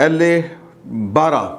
LA 12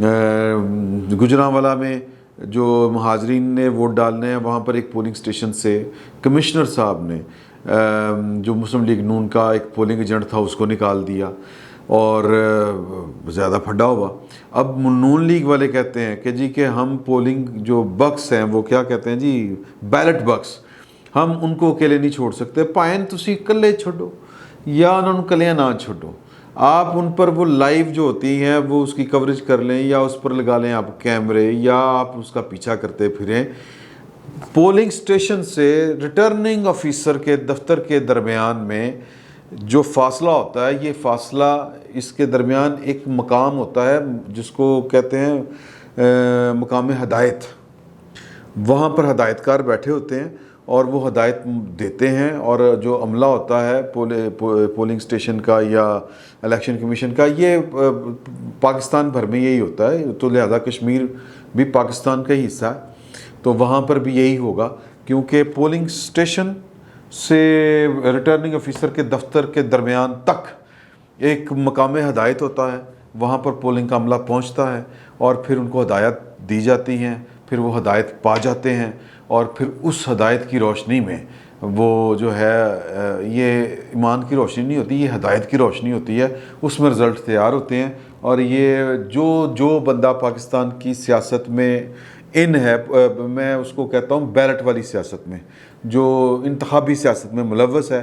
Gujranwala میں جو مہاجرین نے ووٹ ڈالنے ہیں وہاں پر ایک پولنگ اسٹیشن سے کمشنر صاحب نے جو مسلم لیگ نون کا ایک پولنگ ایجنٹ تھا اس کو نکال دیا اور زیادہ پھڈا ہوا. اب نون لیگ والے کہتے ہیں کہ جی کہ ہم پولنگ جو بکس ہیں وہ کیا کہتے ہیں جی بیلٹ بکس, ہم ان کو اکیلے نہیں چھوڑ سکتے, پائن تسی کلے چھوڑو یا انہوں نے کلیاں نہ چھوڑو, آپ ان پر وہ لائیو جو ہوتی ہیں وہ اس کی کوریج کر لیں یا اس پر لگا لیں آپ کیمرے یا آپ اس کا پیچھا کرتے پھریں. پولنگ اسٹیشن سے ریٹرننگ آفیسر کے دفتر کے درمیان میں جو فاصلہ ہوتا ہے, یہ فاصلہ اس کے درمیان ایک مقام ہوتا ہے جس کو کہتے ہیں مقام ہدایت. وہاں پر ہدایت کار بیٹھے ہوتے ہیں اور وہ ہدایت دیتے ہیں, اور جو عملہ ہوتا ہے پولنگ اسٹیشن کا یا الیکشن کمیشن کا, یہ پاکستان بھر میں یہی ہوتا ہے, تو لہذا کشمیر بھی پاکستان کا ہی حصہ ہے, تو وہاں پر بھی یہی ہوگا کیونکہ پولنگ اسٹیشن سے ریٹرننگ آفیسر کے دفتر کے درمیان تک ایک مقام ہدایت ہوتا ہے, وہاں پر پولنگ کا عملہ پہنچتا ہے اور پھر ان کو ہدایت دی جاتی ہیں, پھر وہ ہدایت پا جاتے ہیں اور پھر اس ہدایت کی روشنی میں وہ جو ہے یہ ایمان کی روشنی نہیں ہوتی, یہ ہدایت کی روشنی ہوتی ہے, اس میں رزلٹ تیار ہوتے ہیں. اور یہ جو بندہ پاکستان کی سیاست میں ہے, میں اس کو کہتا ہوں بیلٹ والی سیاست میں, جو انتخابی سیاست میں ملوث ہے,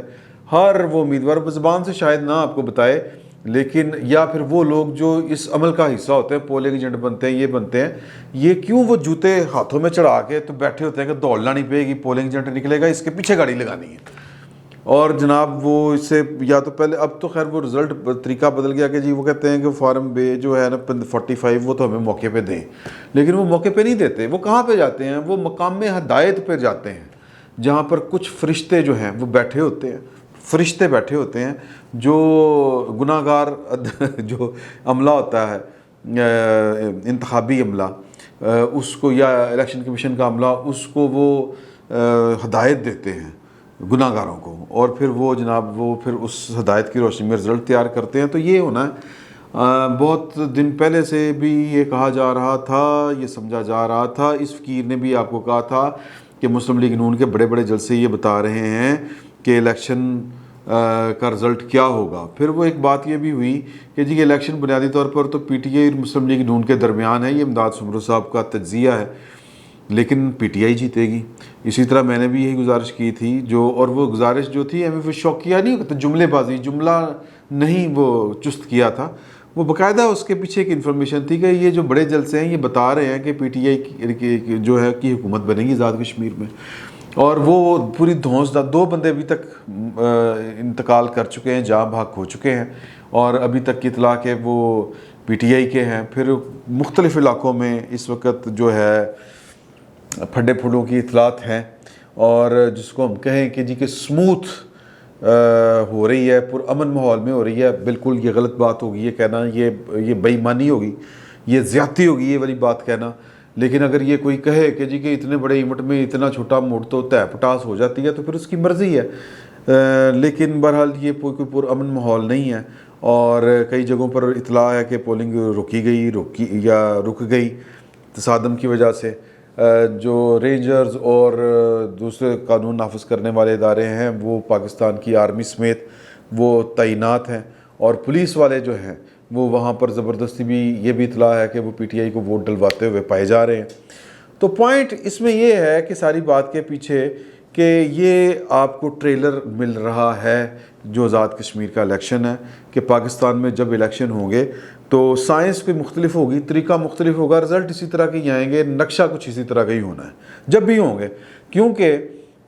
ہر وہ امیدوار زبان سے شاید نہ آپ کو بتائے, لیکن یا پھر وہ لوگ جو اس عمل کا حصہ ہوتے ہیں, پولنگ ایجنٹ بنتے ہیں, یہ بنتے ہیں, یہ کیوں وہ جوتے ہاتھوں میں چڑھا کے تو بیٹھے ہوتے ہیں کہ دوڑنا نہیں پڑے گی, پولنگ ایجنٹ نکلے گا, اس کے پیچھے گاڑی لگانی ہے. اور جناب وہ اس سے یا تو پہلے, اب تو خیر وہ رزلٹ طریقہ بدل گیا کہ جی وہ کہتے ہیں کہ فارم بے جو ہے نا 45 وہ تو ہمیں موقع پہ دیں, لیکن وہ موقع پہ نہیں دیتے. وہ کہاں پہ جاتے ہیں؟ وہ مقام ہدایت پہ جاتے ہیں جہاں پر کچھ فرشتے جو ہیں وہ بیٹھے ہوتے ہیں, فرشتے بیٹھے ہوتے ہیں جو گناہ گار جو عملہ ہوتا ہے انتخابی عملہ اس کو یا الیکشن کمیشن کا عملہ, اس کو وہ ہدایت دیتے ہیں گناہ گاروں کو, اور پھر وہ جناب وہ پھر اس ہدایت کی روشنی میں رزلٹ تیار کرتے ہیں. تو یہ ہونا ہے. بہت دن پہلے سے بھی یہ کہا جا رہا تھا, یہ سمجھا جا رہا تھا, اس فقیر نے بھی آپ کو کہا تھا کہ مسلم لیگ نون کے بڑے بڑے جلسے یہ بتا رہے ہیں کہ الیکشن کا رزلٹ کیا ہوگا. پھر وہ ایک بات یہ بھی ہوئی کہ جی الیکشن بنیادی طور پر تو پی ٹی آئی اور مسلم لیگ نون کے درمیان ہے, یہ امداد سمرو صاحب کا تجزیہ ہے, لیکن پی ٹی آئی جیتے گی. اسی طرح میں نے بھی یہی گزارش کی تھی جو, اور وہ گزارش جو تھی ہمیں شوقیہ نہیں ہوتا, جملے بازی, جملہ نہیں وہ چست کیا تھا, وہ باقاعدہ اس کے پیچھے ایک انفارمیشن تھی کہ یہ جو بڑے جلسے ہیں یہ بتا رہے ہیں کہ پی ٹی آئی جو ہے کی حکومت بنے گی آزاد کشمیر میں. اور وہ پوری دھونس, 2 بندے ابھی تک انتقال کر چکے ہیں, جاں بحق ہو چکے ہیں, اور ابھی تک کی اطلاع کہ وہ پی ٹی آئی کے ہیں. پھر مختلف علاقوں میں اس وقت جو ہے پھڈے پھوڑوں کی اطلاعات ہیں, اور جس کو ہم کہیں کہ جی کہ سموتھ ہو رہی ہے, پرامن ماحول میں ہو رہی ہے. بالکل یہ غلط بات ہوگی یہ کہنا, یہ بے ایمانی ہوگی, یہ زیادتی ہوگی یہ والی بات کہنا. لیکن اگر یہ کوئی کہے کہ جی کہ اتنے بڑے ایونٹ میں اتنا چھوٹا موڑ تو تہ پٹاس ہو جاتی ہے, تو پھر اس کی مرضی ہے. لیکن بہرحال یہ کوئی پرامن ماحول نہیں ہے, اور کئی جگہوں پر اطلاع ہے کہ پولنگ رک گئی تصادم کی وجہ سے. جو رینجرز اور دوسرے قانون نافذ کرنے والے ادارے ہیں وہ پاکستان کی آرمی سمیت وہ تعینات ہیں, اور پولیس والے جو ہیں وہ وہاں پر زبردستی بھی یہ بھی اطلاع ہے کہ وہ پی ٹی آئی کو ووٹ ڈلواتے ہوئے پائے جا رہے ہیں. تو پوائنٹ اس میں یہ ہے کہ ساری بات کے پیچھے کہ یہ آپ کو ٹریلر مل رہا ہے جو آزاد کشمیر کا الیکشن ہے, کہ پاکستان میں جب الیکشن ہوں گے تو سائنس کوئی مختلف ہوگی, طریقہ مختلف ہوگا, رزلٹ اسی طرح کے ہی آئیں گے, نقشہ کچھ اسی طرح کا ہی ہونا ہے جب بھی ہوں گے, کیونکہ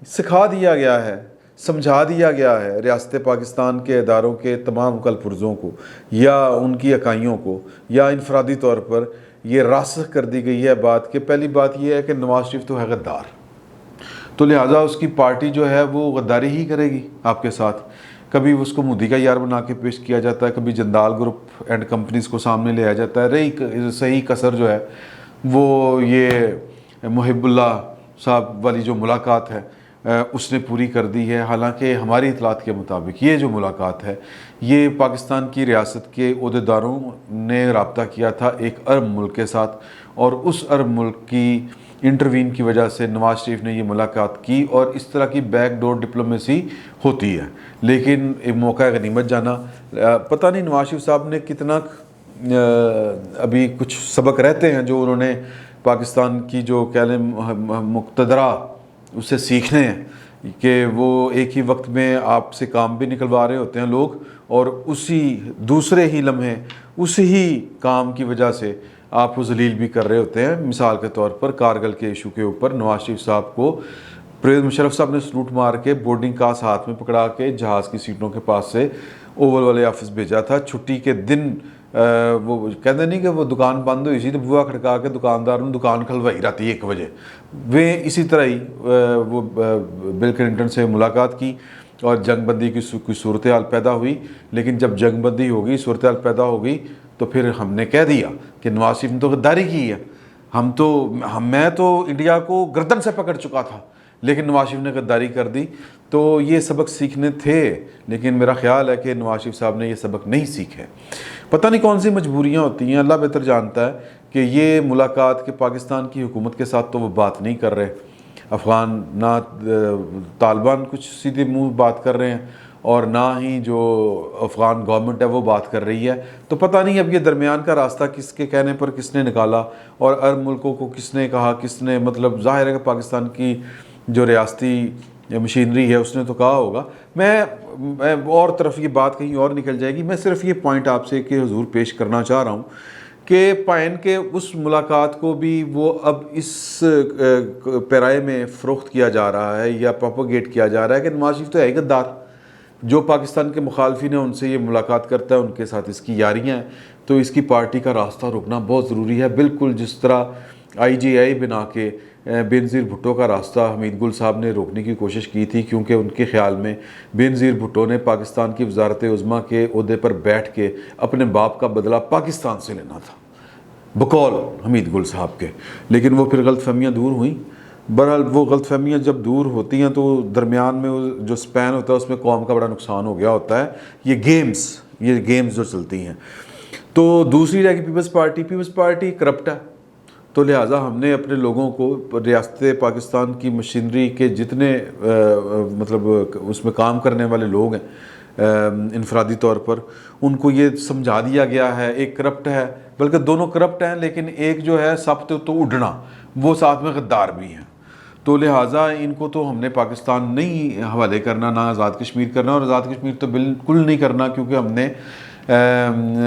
سکھا دیا گیا ہے, سمجھا دیا گیا ہے ریاست پاکستان کے اداروں کے تمام کل پرزوں کو یا ان کی اکائیوں کو یا انفرادی طور پر یہ راسخ کر دی گئی ہے بات کہ پہلی بات یہ ہے کہ نواز شریف تو ہے غدار, تو لہٰذا اس کی پارٹی جو ہے وہ غداری ہی کرے گی آپ کے ساتھ. کبھی اس کو مودی کا یار بنا کے پیش کیا جاتا ہے, کبھی جندال گروپ اینڈ کمپنیز کو سامنے لے آیا جاتا ہے. رہی صحیح کسر جو ہے وہ یہ محب اللہ صاحب والی جو ملاقات ہے اس نے پوری کر دی ہے۔ حالانکہ ہماری اطلاعات کے مطابق یہ جو ملاقات ہے یہ پاکستان کی ریاست کے عہدیداروں نے رابطہ کیا تھا ایک عرب ملک کے ساتھ، اور اس عرب ملک کی انٹروین کی وجہ سے نواز شریف نے یہ ملاقات کی، اور اس طرح کی بیک ڈور ڈپلومیسی ہوتی ہے۔ لیکن ایک موقع غنیمت جانا، پتہ نہیں نواز شریف صاحب نے کتنا ابھی کچھ سبق رہتے ہیں جو انہوں نے پاکستان کی جو کہہ لیں مقتدرہ اسے سیکھنے ہیں، کہ وہ ایک ہی وقت میں آپ سے کام بھی نکلوا رہے ہوتے ہیں لوگ، اور اسی دوسرے ہی لمحے اسی ہی کام کی وجہ سے آپ کو ذلیل بھی کر رہے ہوتے ہیں۔ مثال کے طور پر کارگل کے ایشو کے اوپر نواز شریف صاحب کو پرویز مشرف صاحب نے سلوٹ مار کے بورڈنگ پاس ہاتھ میں پکڑا کے جہاز کی سیٹوں کے پاس سے اوول والے آفس بھیجا تھا۔ چھٹی کے دن وہ کہتے نہیں کہ وہ دکان بند ہوئی سی تو بوا کھڑکا کے دکاندار نے دکان کھلوائی رات 1 بجے۔ وہ اسی طرح ہی وہ بل کلنٹن سے ملاقات کی اور جنگ بندی کی کوئی صورتحال پیدا ہوئی، لیکن جب جنگ بندی ہو گئی، صورتحال پیدا ہو گئی، تو پھر ہم نے کہہ دیا کہ نواز شریف نے تو غداری کی ہے۔ میں تو انڈیا کو گردن سے پکڑ چکا تھا، لیکن نواز شریف نے غداری کر دی۔ تو یہ سبق سیکھنے تھے، لیکن میرا خیال ہے کہ نواز شریف صاحب نے یہ سبق نہیں سیکھے۔ پتہ نہیں کون سی مجبوریاں ہوتی ہیں، اللہ بہتر جانتا ہے کہ یہ ملاقات کے پاکستان کی حکومت کے ساتھ تو وہ بات نہیں کر رہے، افغان نہ طالبان کچھ سیدھے منہ بات کر رہے ہیں، اور نہ ہی جو افغان گورنمنٹ ہے وہ بات کر رہی ہے۔ تو پتہ نہیں اب یہ درمیان کا راستہ کس کے کہنے پر کس نے نکالا، اور عرب ملکوں کو کس نے کہا، کس نے، مطلب ظاہر ہے کہ پاکستان کی جو ریاستی مشینری ہے اس نے تو کہا ہوگا۔ میں اور طرف یہ بات کہیں اور نکل جائے گی، میں صرف یہ پوائنٹ آپ سے کہ حضور پیش کرنا چاہ رہا ہوں کہ پائن کے اس ملاقات کو بھی وہ اب اس پیرائے میں فروخت کیا جا رہا ہے یا پروپیگیٹ کیا جا رہا ہے کہ نواز شریف تو ہے غدار، جو پاکستان کے مخالفین ہیں ان سے یہ ملاقات کرتا ہے، ان کے ساتھ اس کی یاریاں ہیں، تو اس کی پارٹی کا راستہ روکنا بہت ضروری ہے۔ بالکل جس طرح IGI بنا کے بینظیر بھٹو کا راستہ حمید گل صاحب نے روکنے کی کوشش کی تھی، کیونکہ ان کے خیال میں بینظیر بھٹو نے پاکستان کی وزارت عظمیٰ کے عہدے پر بیٹھ کے اپنے باپ کا بدلہ پاکستان سے لینا تھا، بقول حمید گل صاحب کے، لیکن وہ پھر غلط فہمیاں دور ہوئیں۔ بہرحال وہ غلط فہمیاں جب دور ہوتی ہیں تو درمیان میں جو سپین ہوتا ہے اس میں قوم کا بڑا نقصان ہو گیا ہوتا ہے۔ یہ گیمز جو چلتی ہیں۔ تو دوسری رہ گئی پیپلز پارٹی کرپٹ ہے، تو لہٰذا ہم نے اپنے لوگوں کو ریاست پاکستان کی مشینری کے جتنے مطلب اس میں کام کرنے والے لوگ ہیں انفرادی طور پر، ان کو یہ سمجھا دیا گیا ہے ایک کرپٹ ہے، بلکہ دونوں کرپٹ ہیں، لیکن ایک جو ہے سب تو اڈنا، وہ ساتھ میں غدار بھی ہیں۔ تو لہٰذا ان کو تو ہم نے پاکستان نہیں حوالے کرنا، نہ آزاد کشمیر کرنا، اور آزاد کشمیر تو بالکل نہیں کرنا، کیونکہ ہم نے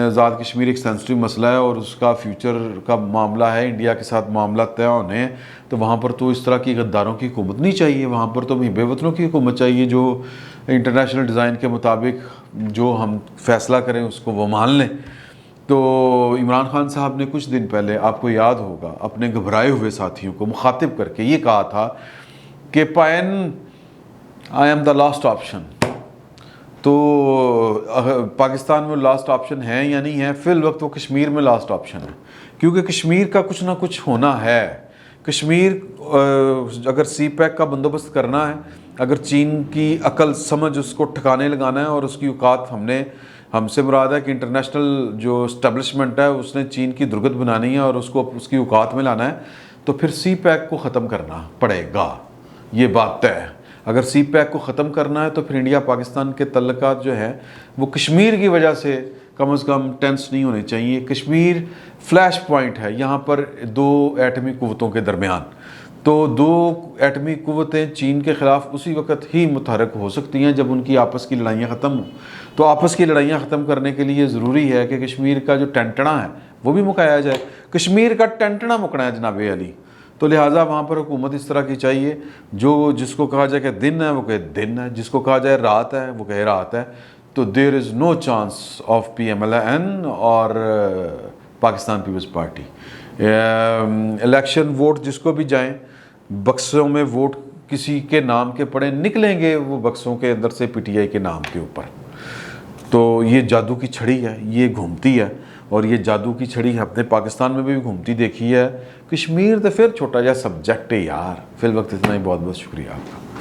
آزاد کشمیر ایک سینسٹیو مسئلہ ہے اور اس کا فیوچر کا معاملہ ہے، انڈیا کے ساتھ معاملہ طے ہونے ہیں، تو وہاں پر تو اس طرح کی غداروں کی حکومت نہیں چاہیے، وہاں پر تو بے وطنوں کی حکومت چاہیے، جو انٹرنیشنل ڈیزائن کے مطابق جو ہم فیصلہ کریں اس کو وہ مان لیں۔ تو عمران خان صاحب نے کچھ دن پہلے، آپ کو یاد ہوگا، اپنے گھبرائے ہوئے ساتھیوں کو مخاطب کر کے یہ کہا تھا کہ I am the last option. تو پاکستان میں لاسٹ آپشن ہے یا نہیں ہے؟ فی الوقت وہ کشمیر میں لاسٹ آپشن ہے، کیونکہ کشمیر کا کچھ نہ کچھ ہونا ہے۔ کشمیر اگر سی پیک کا بندوبست کرنا ہے، اگر چین کی عقل سمجھ اس کو ٹھکانے لگانا ہے، اور اس کی اوقات ہم سے مراد ہے کہ انٹرنیشنل جو اسٹیبلشمنٹ ہے اس نے چین کی درگت بنانی ہے اور اس کو اس کی اوقات میں لانا ہے، تو پھر سی پیک کو ختم کرنا پڑے گا، یہ بات طے ہے۔ اگر سی پیک کو ختم کرنا ہے تو پھر انڈیا پاکستان کے تعلقات جو ہیں وہ کشمیر کی وجہ سے کم از کم ٹینس نہیں ہونے چاہیے۔ کشمیر فلیش پوائنٹ ہے یہاں پر 2 ایٹمی قوتوں کے درمیان، تو 2 ایٹمی قوتیں چین کے خلاف اسی وقت ہی متحرک ہو سکتی ہیں جب ان کی آپس کی لڑائیاں ختم ہوں۔ تو آپس کی لڑائیاں ختم کرنے کے لیے ضروری ہے کہ کشمیر کا جو ٹنٹنا ہے وہ بھی مکایا جائے۔ کشمیر کا ٹنٹنا مکنا ہے جناب علی، تو لہٰذا وہاں پر حکومت اس طرح کی چاہیے جس کو کہا جائے کہ دن ہے وہ کہے دن ہے، جس کو کہا جائے رات ہے وہ کہے رات ہے۔ تو there is no chance of PMLN اور Pakistan Peoples Party. Election vote جس کو بھی جائیں، بکسوں میں ووٹ کسی کے نام کے پڑے نکلیں گے وہ بکسوں کے اندر سے PTI کے نام کے اوپر۔ تو یہ جادو کی چھڑی ہے، یہ گھومتی ہے، اور یہ جادو کی چھڑی ہم نے پاکستان میں بھی گھومتی دیکھی ہے۔ کشمیر تو پھر چھوٹا جا سبجیکٹ ہے یار۔ فی الوقت اتنا ہی، بہت بہت شکریہ آپ کا۔